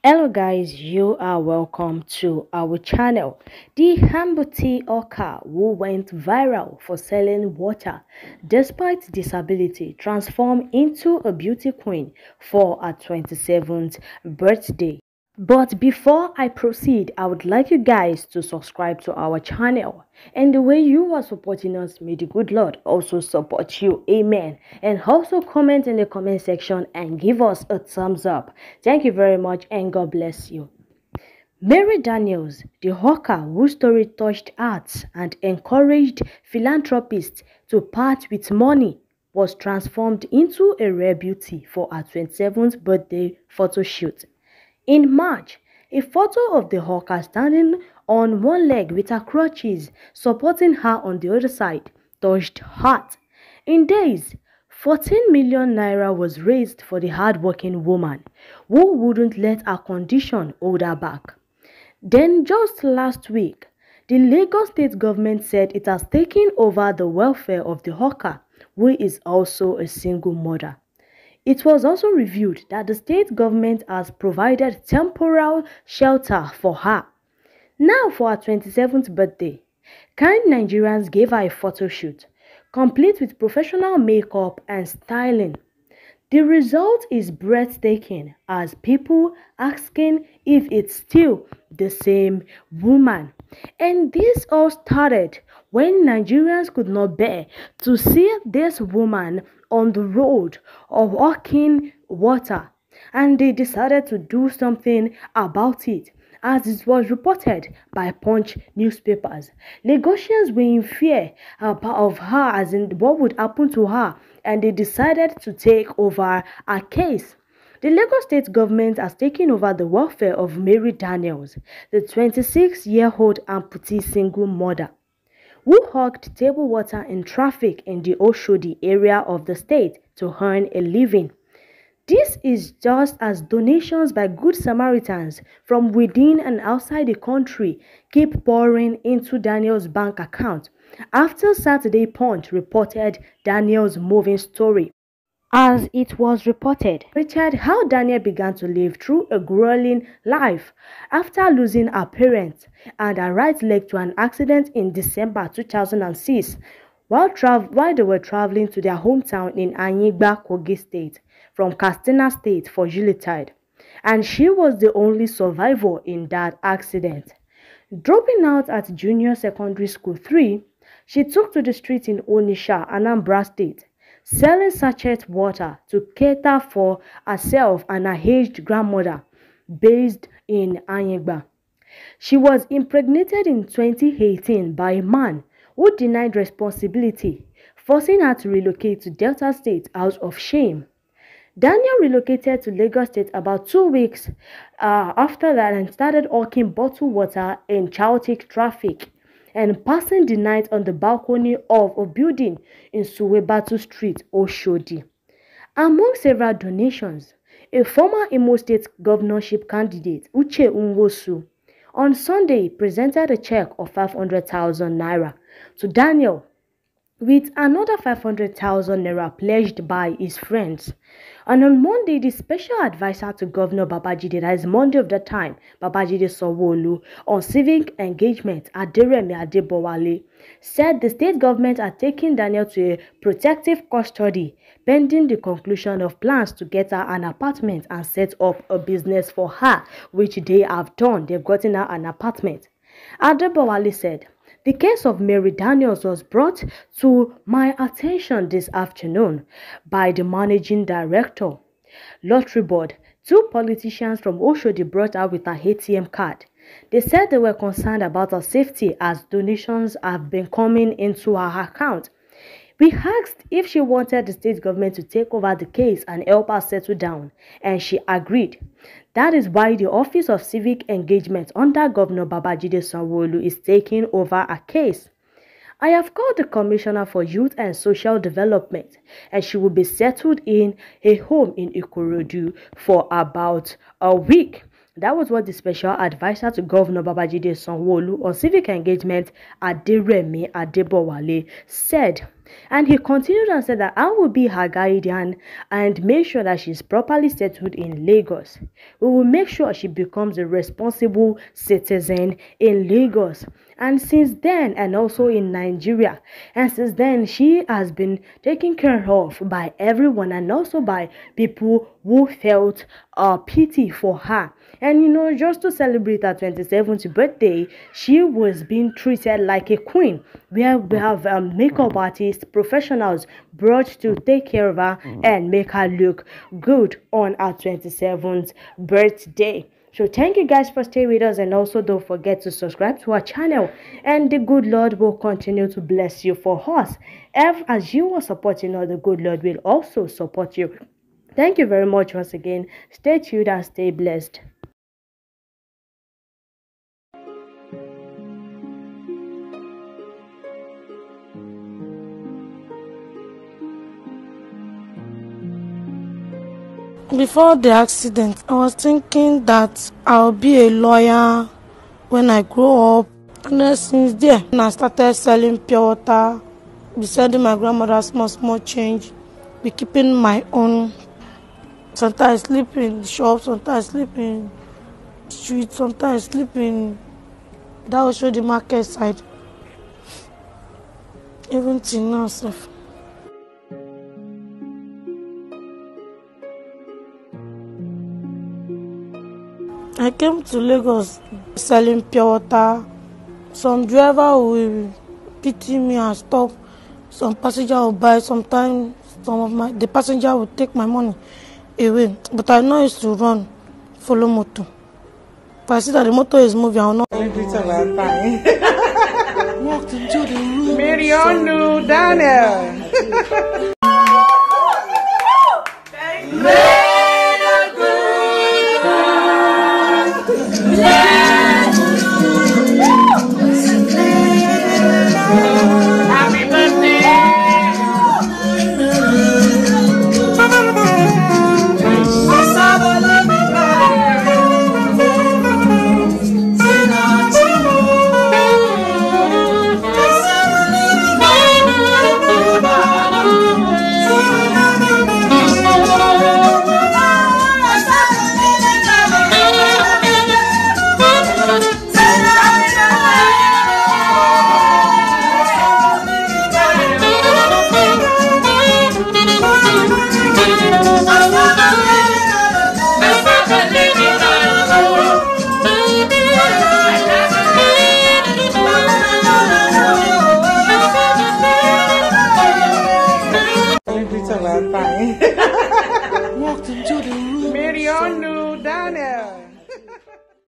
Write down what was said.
Hello guys, you are welcome to our channel. The Hamboti Oka, who went viral for selling water despite disability, transformed into a beauty queen for her 27th birthday. But before I proceed, I would like you guys to subscribe to our channel. And the way you are supporting us, may the good Lord also support you. Amen. And also comment in the comment section and give us a thumbs up. Thank you very much and God bless you. Mary Daniels, the hawker whose story touched hearts and encouraged philanthropists to part with money, was transformed into a rare beauty for her 27th birthday photo shoot. In March, a photo of the hawker standing on one leg with her crutches supporting her on the other side touched heart. In days, 14 million naira was raised for the hard-working woman who wouldn't let her condition hold her back. Then just last week, the Lagos state government said it has taken over the welfare of the hawker, who is also a single mother. It was also revealed that the state government has provided temporary shelter for her. Now for her 27th birthday, kind Nigerians gave her a photo shoot, complete with professional makeup and styling. The result is breathtaking, as people asking if it's still the same woman. And this all started when Nigerians could not bear to see this woman on the road or walking water, and they decided to do something about it. As it was reported by Punch newspapers, Lagosians were in fear of her, as in what would happen to her, and they decided to take over her case. The Lagos state government has taken over the welfare of Mary Daniels, the 26-year-old amputee single mother, who hogged table water in traffic in the Oshodi area of the state to earn a living. This is just as donations by Good Samaritans from within and outside the country keep pouring into Daniel's bank account after Saturday Punch reported Daniel's moving story. As it was reported, Richard, how Daniel began to live through a grueling life after losing her parents and her right leg to an accident in December 2006 while they were traveling to their hometown in Anyigba, Kogi State from Katsina State for Yuletide, and she was the only survivor in that accident. Dropping out at Junior Secondary School 3, she took to the street in Onitsha, Anambra State, selling sachet water to cater for herself and her aged grandmother based in Anyigba. She was impregnated in 2018 by a man who denied responsibility, forcing her to relocate to Delta State out of shame. Daniel relocated to Lagos State about 2 weeks after that and started hawking bottled water in chaotic traffic and passing the night on the balcony of a building in Suwebatu Street, Oshodi. Among several donations, a former Imo State governorship candidate, Uche Nwosu, on Sunday presented a check of 500,000 naira to Daniel, with another 500,000 naira pledged by his friends. And on Monday, the special advisor to Governor Babajide, that is Monday of that time, Babajide Sanwo-Olu, on civic engagement, Aderemi Adebowale, said the state government had taken Daniel to a protective custody pending the conclusion of plans to get her an apartment and set up a business for her, which they have done. They've gotten her an apartment. Adebowale said, "The case of Mary Daniels was brought to my attention this afternoon by the managing director, Lottery Board. Two politicians from Oshodi brought her with her ATM card. They said they were concerned about her safety as donations have been coming into her account. We asked if she wanted the state government to take over the case and help her settle down, and she agreed. That is why the Office of Civic Engagement under Governor Babajide Sanwo-Olu is taking over a case. I have called the Commissioner for Youth and Social Development, and she will be settled in a home in Ikorodu for about a week." That was what the special advisor to Governor Babajide Sanwo-Olu on civic engagement, Aderemi Adebowale, said. And he continued and said that I will be her guardian and make sure that she's properly settled in Lagos. We will make sure she becomes a responsible citizen in Lagos. And since then, and also in Nigeria, and since then, she has been taken care of by everyone and also by people who felt pity for her. And just to celebrate her 27th birthday, she was being treated like a queen, where we have makeup artists, professionals brought to take care of her and make her look good on her 27th birthday. So thank you guys for staying with us, and also don't forget to subscribe to our channel, and the good Lord will continue to bless you for us. As you are supporting us, the good Lord will also support you. Thank you very much once again. Stay tuned and stay blessed. Before the accident, I was thinking that I'll be a lawyer when I grow up. And then since there, I started selling pure water, be sending my grandmother small change, be keeping my own. Sometimes I sleep in the shop, sometimes I sleep in the street, sometimes I sleep in that will show the market side. Even till now, sef. I came to Lagos selling pure water. Some driver will pity me and stop. Some passenger will buy. Sometimes the passenger will take my money away. But I know it's to run, follow motor. If I see that the motor is moving, I will not. Walked into the room. Mirionu Daniel. Happy birthday. Walked into the room. Mirionu Daniel.